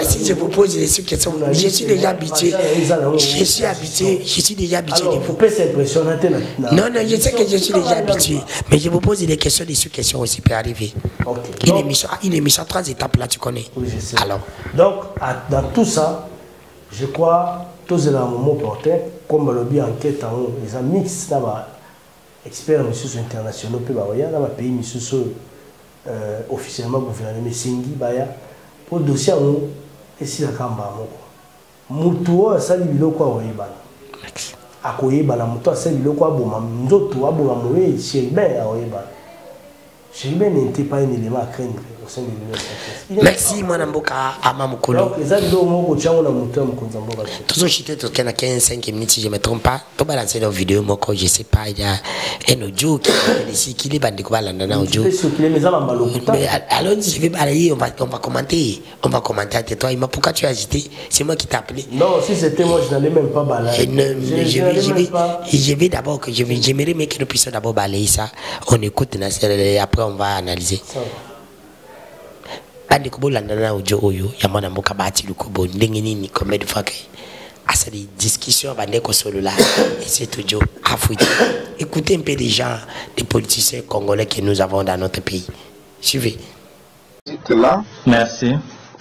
Si je vous pose des sous-questions, je suis déjà habitué. Je suis déjà habitué. Non, je sais que je suis déjà habitué. Mais je vous pose des questions, des sous-questions aussi peut arriver. Une émission 3 étapes là, tu connais. Oui, je sais. Alors. Donc, dans tout ça, je crois tous les moments portés, comme le bien enquête en haut, les amis mixtes, experts internationaux, dans le pays, officiellement gouvernement, Singi, pour le dossier en haut, et si la Kamba. Moutoua, ça dit le quoi, à Koyeba, Moutoua, c'est le quoi, Moutoua, Boamoué, Chéribin, à Oyeba. Chéribin n'était pas un élément à craindre au sein de l'université. Merci, mon Mboka, Amamukolo. Donc, les amis, toujours chité, tout le 15-5 minutes, si je ne me trompe pas. Tu balancer dans la vidéo, je ne sais pas, il y a un audio qui est bandé comme un audio. Mais alors, je vais balayer, on va commenter. On va commenter à toi. Pourquoi tu as agité? C'est moi qui t'ai appelé. Non, si c'était moi, je n'allais même pas balayer. Je vais d'abord, j'aimerais que nous puissions d'abord balayer ça. On écoute, et après, on va analyser. Bande ko bolanda audio oyo ya mwana mboka bati lukobo ndenge nini combien de fois que à cette discussion bande ko solo là et c'est audio afouti. Écoutez un peu des gens, des politiciens congolais que nous avons dans notre pays. Suivez. Là. Merci.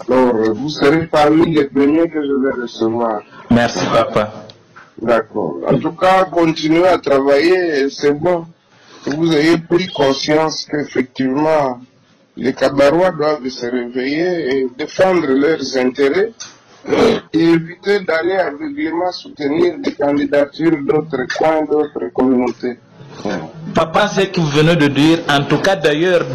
Alors, vous serez parmi les premiers que je vais recevoir. Merci papa. D'accord. En tout cas, continuez à travailler, c'est bon. Vous ayez pris conscience qu'effectivement les Kabarois doivent se réveiller et défendre leurs intérêts et éviter d'aller aveuglément soutenir des candidatures d'autres coins, d'autres communautés. Papa, ce que vous venez de dire, en tout cas d'ailleurs,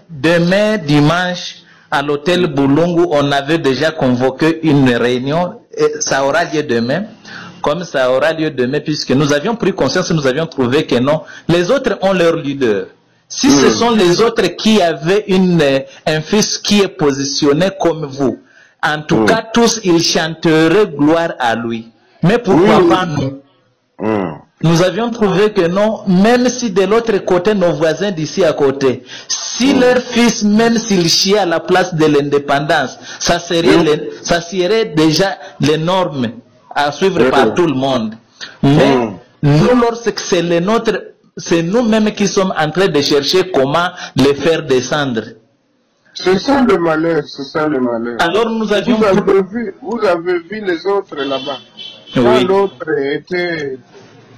demain dimanche, à l'hôtel Boulungu, on avait déjà convoqué une réunion, et ça aura lieu demain. Comme ça aura lieu demain, puisque nous avions pris conscience, nous avions trouvé que non, les autres ont leur leader. Si ce sont les autres qui avaient un fils qui est positionné comme vous, en tout cas, tous, ils chanteraient gloire à lui. Mais pourquoi pas nous? Nous avions trouvé que non, même si de l'autre côté, nos voisins d'ici à côté, si leur fils, même s'il chiait à la place de l'indépendance, ça serait déjà les normes à suivre par tout le monde. Mais nous, lorsque c'est les nôtres, c'est nous-mêmes qui sommes en train de chercher comment les faire descendre. C'est ça le malheur, c'est ça le malheur. Alors nous avions... Vous avez vu les autres là-bas. Quand l'autre était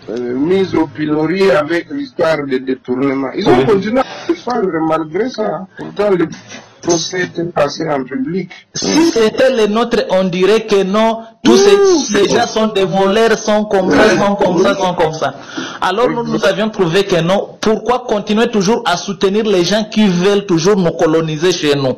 mis au pilori avec l'histoire de détournement. Ils ont continué à défendre malgré ça. Pourtant, le procès était passé en public. Si c'était les nôtres, on dirait que non, tous ces gens sont des voleurs, sont comme ça, sont comme ça, sont comme ça. Alors nous avions trouvé que non. Pourquoi continuer toujours à soutenir les gens qui veulent toujours nous coloniser chez nous?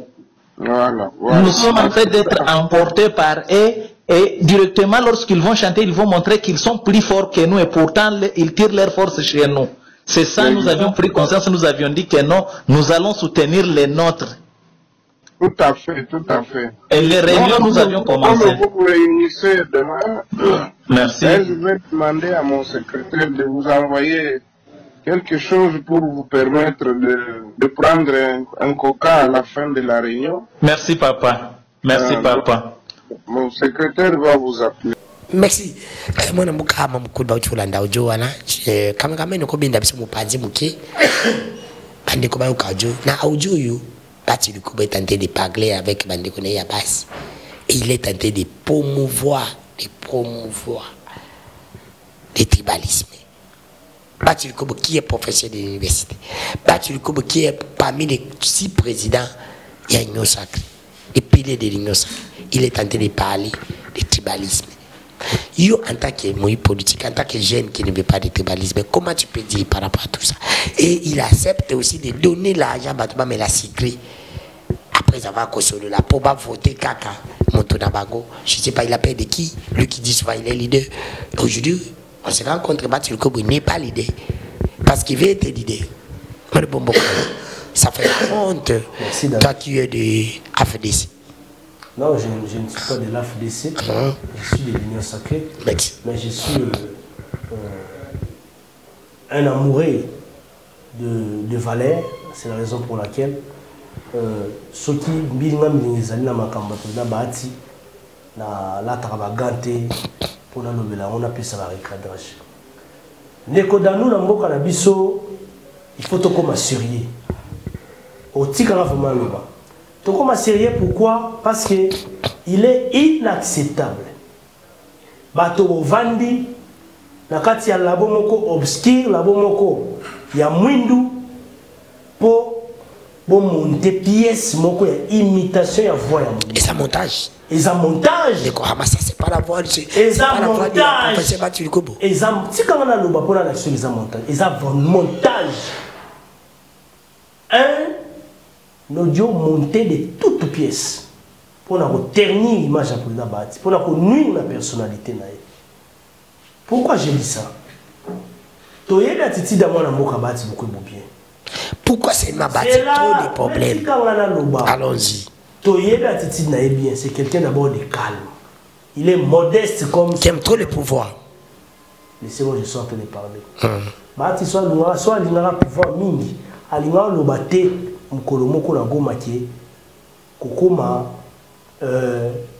Voilà. Nous sommes en train d'être emportés par eux. Et directement, lorsqu'ils vont chanter, ils vont montrer qu'ils sont plus forts que nous et pourtant, ils tirent leur force chez nous. C'est ça, nous avions pris conscience, nous avions dit que non, nous allons soutenir les nôtres. Tout à fait, tout à fait. Et les réunions, nous avions commencé. Comme vous vous réunissez demain, merci. Je vais demander à mon secrétaire de vous envoyer quelque chose pour vous permettre de prendre un coca à la fin de la réunion. Merci, papa. Merci, papa. Mon secrétaire va vous appeler. Merci. Moi, je suis un peu kameraman ko binda biso mupanzi muke bandeko ba ukajo na audio yo Bati Lukuba est tenté de parler avec bandeko na Yabas et il est tenté de promouvoir le tribalisme. Bati Lukuba qui est professeur de l'université, Bati Lukuba qui est parmi les 6 présidents il y a une sacrée et pilier de l'union sacrée, il est tenté de parler de tribalisme. Yo, en tant que moi politique, en tant que jeune qui ne veut pas de tribalisme, comment tu peux dire par rapport à tout ça? Et il accepte aussi de donner l'argent à mais la secret après avoir consolé la pour voter caca Montonabago. Je ne sais pas, il appelle de qui? Lui qui dit souvent il est leader. Aujourd'hui, on se rencontre, Bati Lukuba n'est pas leader parce qu'il veut être leader. Ça fait honte. Toi qui es de AFDC. Non, je ne suis pas de l'AFDC, je suis de l'Union Sacrée, mais je suis un amoureux de Valère. C'est la raison pour laquelle ceux qui on appelle ça la recadrage. Il faut tout comme sérieux. Au tika vraiment le bas. Toko sérieux pourquoi? Parce que il est inacceptable. Bato vandi nakati ya labo moko obscur, labo moko ya mwindu pour monter pièce moko ya imitation ya voix ya mwindu. Et ça montage. Et ça montage. D'accord, ça c'est pas la voix de et ça montage. Et ça si quand on a le bas pour la nation ils montage. Et ça montage. L'audio monté de toutes pièces pour ternir l'image de la Bati, pour nuire la personnalité. Pourquoi j'ai dit ça? Pourquoi c'est ma Bati? Trop de problèmes. Allons-y. C'est quelqu'un d'abord de calme. Il est modeste comme... Qui aime trop le pouvoir. Laissez-moi je sorte de parler. Bati soit l'ingara pouvoir mingi. Alingara l'obate. Mkolomoko na goma ki kokoma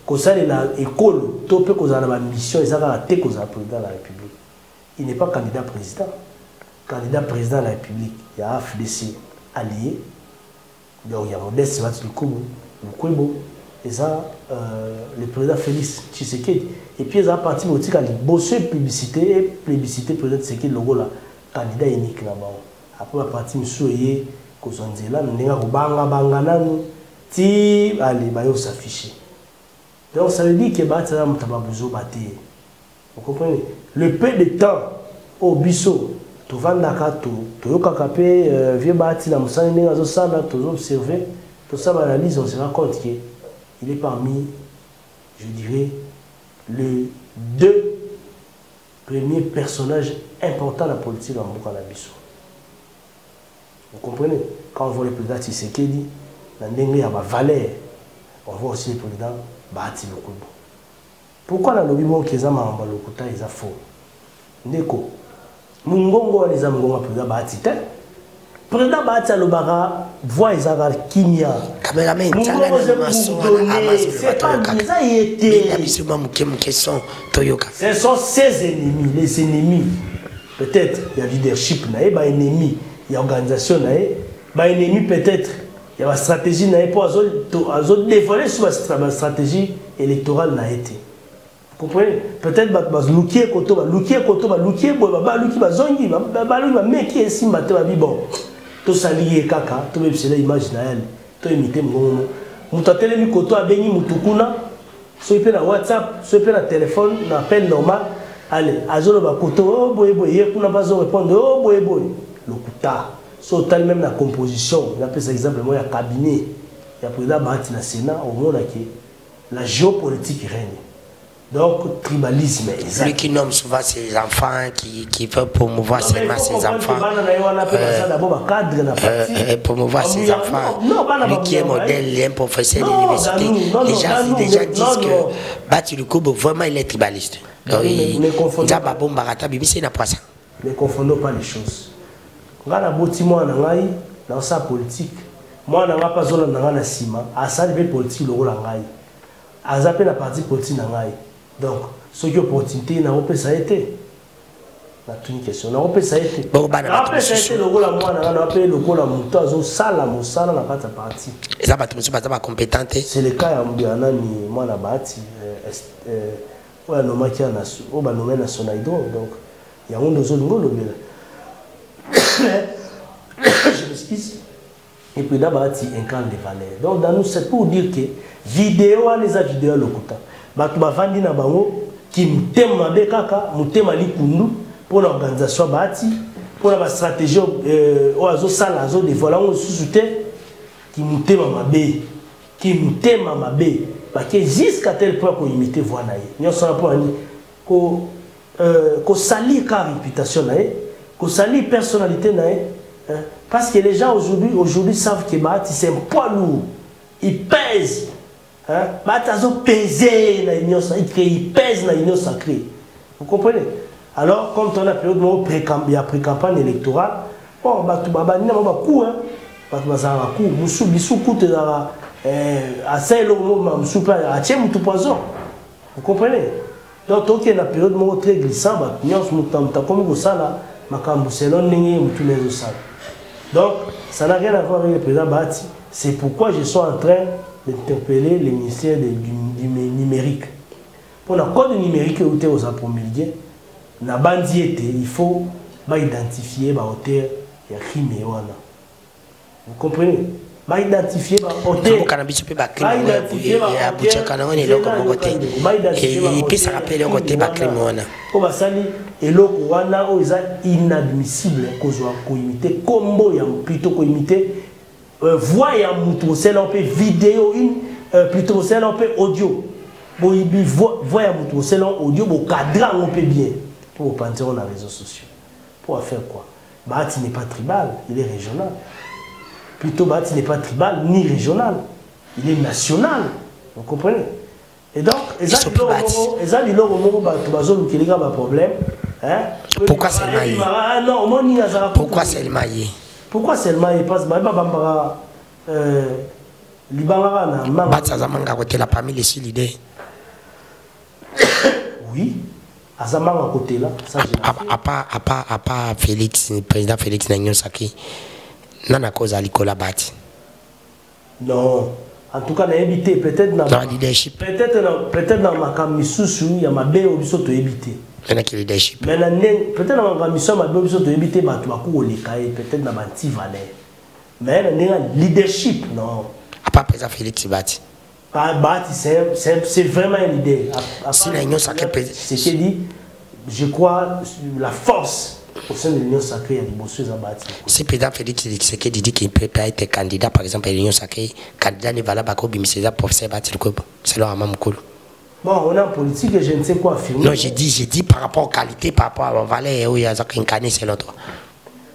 kosale la école to pe kozala ba mission ezaka te kozala président de la République. Il n'est pas candidat président. Candidat président de la République, il y a AFDC allié. Donc il y a Modeste Bati Lukuba, et ça le président Félix Tshisekedi. Et puis ils ont parti politique à bosser publicité et plébiscité président Tshisekedi logo la candidat unique là-bas. Après la partie monsieur Kozonzela n'enga kubanga banga nanu ti allez bayo s'afficher. Donc ça veut dire que battra mutababuzo baté. Vous comprenez? Le peu de temps au biso to vanda kato to yoka pe vieux bati na musani n'enga zo sala to observer to ça analyse on se rend compte que il est parmi je dirais les 2 premiers personnages importants de la politique en Mboka biso. Vous comprenez? Quand on voit le président Tshisekedi, il y a ma valeur. On voit aussi le président Bati Lukuba. Pourquoi dans le bimon qui est à Mambalokuta, ils ont faux? Neko. Mungongo, les amours, président Bati. Président Bati Alobara, voix ils ont kimia. Caméraman, c'est pas bizarre, il était. Ce sont ses ennemis, les ennemis. Peut-être il y a leadership, il y a ennemis. Il y a organisation, il y a ennemi peut-être, il y a une stratégie pour dévoiler sur la stratégie électorale. Vous comprenez? Peut-être Lokuta. So tal même la composition, il appelle ça exemple moi il y a cabinet, il y a président Bati na Sénat au monde qui la géopolitique règne. Donc, tribalisme. Celui qui nomme souvent ses enfants, qui veut promouvoir seulement ses enfants. Promouvoir ses enfants. Lui qui est modèle, il est un professeur d'université. Les gens disent que Bati Lukubo, vraiment, il est tribaliste. Ne confondons pas les choses. Dans sa politique, moi, je n'ai pas besoin de Sima. À ça, il politique, le rôle en Gaï. À ça, la partie politique en Gaï. Donc, ce qui est opportunité, n'a pas ça été. La une question. N'a pas ça été. N'a pas ça été le rôle à moi, n'a pas le rôle à mon temps, sala, mon sala, n'a pas ta partie. Et ça, tu n'as pas compétent. C'est le cas, moi, n'a pas bâti. Ouais, non, qui a nommé national hydro. Donc, il y a un de zones. Je m'excuse. Et puis d'abord, il incarne des valeurs. Donc, dans nous, c'est pour dire que vidéo, les vidéos, le coup. Batu bavandi na bango qui mutema bekaka mutema likundu pour l'organisation bati pour la stratégie oazo sala azo de vola on susute qui mutema mabe parce que jusqu'à tel point qu'on imite voix naé nous sommes pour ani ko sali ka réputation naé ko sali personnalité naé parce que les gens aujourd'hui savent que bati c'est un poids lourd, il pèse. Il pèse dans l'union sacrée. Vous comprenez? Alors, comme on a période de pré-campagne électorale, bon, tu vas pas coup, hein? Tu vas coup, bisou coûte à 5 euros, tu poison. Vous comprenez? Donc, il y a une période très glissante, comme ça, donc, ça n'a rien à voir avec le président Bati. C'est pourquoi je suis en train d'interpeller les ministères du numérique. Pour le code numérique où vous avez promulgué, il faut identifier les auteurs et les crimes. Vous comprenez? Identifier les auteurs. Et là, c'est inadmissible qu'on imite combo, plutôt qu'on imite voix ya mutu, c'est là on peut vidéo, plutôt c'est là on peut audio. Bon, il voix ya mutu, c'est là audio, bon cadran on peut bien. Pour penser on a les réseaux sociaux. Pour faire quoi? Bati n'est pas tribal, il est régional. Plutôt Bati n'est pas tribal ni régional, il est national. Vous comprenez? Et donc, pourquoi c'est le maillé? Pourquoi c'est le maillé? Pourquoi c'est le maillé? Parce que la famille est l'idée. Oui, Azamanga à côté là. À part Félix, président Félix Nagnon Saki, n'a cause à Nicolas Bati. Non. En tout cas, on a évité peut-être dans le leadership. Peut-être dans ma camisoussou, il y a ma bé au biseau de éviter. Il y a qui leadership. Mais peut-être dans ma camisou, ma bé au biseau de éviter, bah tu vas couper les cahiers, peut-être dans ma petit valet. Mais il y a leadership, non. À part président Félix Bati. Bati, c'est vraiment une idée. Si l'Union sacrée, c'est ce qu'il dit. Je crois la force. Au sein de l'Union sacrée, il y a des bosses à bâtir. Si le président Félix Tshisekedi dit qu'il ne peut pas être candidat, par exemple, à l'Union sacrée, candidat n'est valable à Kobi, mais c'est ça pour faire bâtir le club. C'est là, Mamoukoul. Bon, on est en politique et je ne sais quoi affirmer. Non, j'ai dit par rapport aux qualités, par rapport à la valeur, où il y a un canet, c'est l'autre.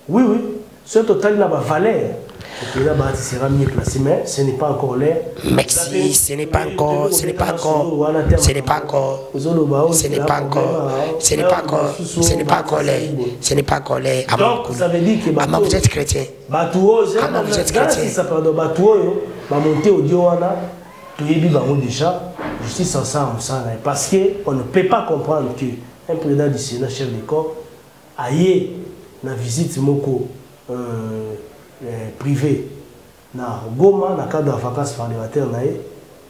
Oui, oui. Ce total, il a la valeur. Le président Bati sera mieux placé, mais ce n'est pas encore l'air. Merci, ce n'est pas encore l'air. Donc, ça veut dire que vous êtes chrétien. Vous êtes chrétien. Justice ensemble, parce qu'on ne peut pas comprendre qu'un président du Sénat, chef de corps, aille na visite moko privé na Goma, dans le cadre de la vacance parlementaire,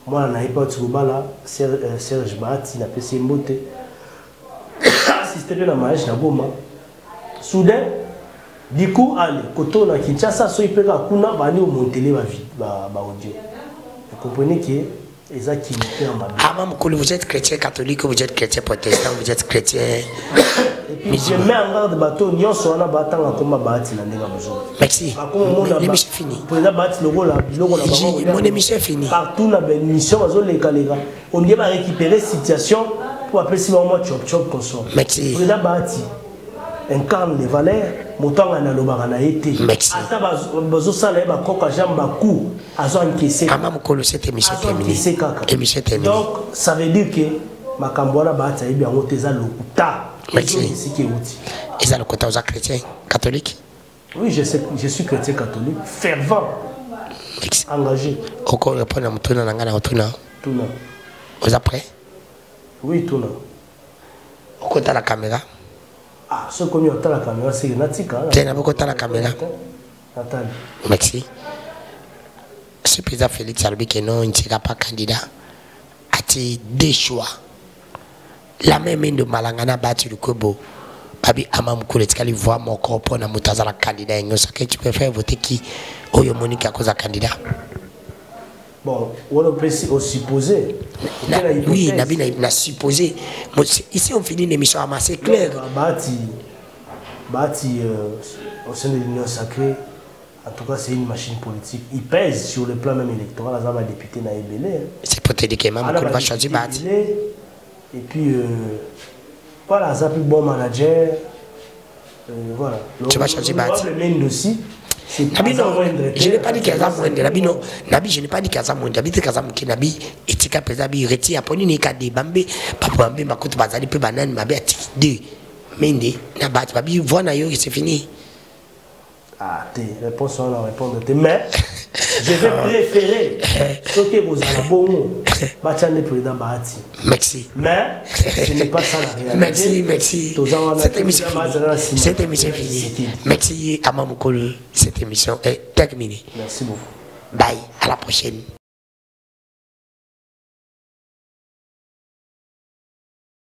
moi, je n'ai pas de Serge Bati, na PC Mbote, assisté à la mariage na Goma. Soudain, du coup, allez, quand on a Kinshasa, so il peut à Kuna, va aller au Montélé, va audio. Vous comprenez que vous êtes chrétien catholique, vous êtes chrétien protestant, vous êtes chrétien. Je mets en garde bateau, nous sommes en battant comme bâti la néga besoin. Merci. L'émission fini. Mon émission fini. Partout dans l'émission, on doit récupérer situation Ou après si on chop chop consort. Merci. Président Bahati incarne les valeurs. Montant na lobaka na été. Merci. Ata bazo sala ba koka jamba coup azo encaisser. Ama mukolo cette émission terminée. Émission terminée. Donc ça veut dire que Makambwana Bahati ebi yango teza lokuta. Merci. Et ça le côté aux chrétiens catholiques. Oui, je suis chrétien catholique, fervent, engagé. Encore répondre à mon tournant, Tournant. Vous êtes prêts? Oui, tournant. Au côté de la caméra. Ah, ce qu'on a la caméra, c'est Natika. Tiens, à côté de la caméra. Nathalie. Merci. Ce président Félix Alobi que non, il ne sera pas candidat. A-t-il deux choix? La même de Malangana Bahati le Kobo. Babi Amam Kouletkali voit mon corps pour na mutaza la candidat. Tu peux faire voter qui? Oyo Monique à cause de candidat. Bon, on peut supposer. Oui, Nabi n'a supposé. Ici, on finit l'émission à c'est clair. Bahati, au sein de l'Union sacrée, en tout cas, c'est une machine politique. Il pèse sur le plan même électoral. Il a député Naïbélé. C'est pour te dire que Mme Koul va choisir Bahati. Et puis, voilà, ça plus bon manager. Voilà. Tu vas choisir Bahati. aussi. Nabi non, je n'ai pas dit qu'il y a moindre. Nabi non, Nabi, je n'ai pas dit qu'il y a moindre. Nabi, c'est qu'il y a Nabi, et tu as présenté, retire, aponi ni kade, bambé, papa bambé, ma côte bazali, peu banane, ma bête, deux. Mende, Nabati, Babi, voilà, c'est fini. Ah, tes réponses sont à répondre. Mais, je vais préférer ce que vous avez bon Bachane le président Bahati. Merci. Mais, ce n'est pas ça la réalité. Merci, merci. Cette émission finie. Cette émission finie. Merci à Mamoukoulou. Cette émission est terminée. Merci beaucoup. Bye, à la prochaine.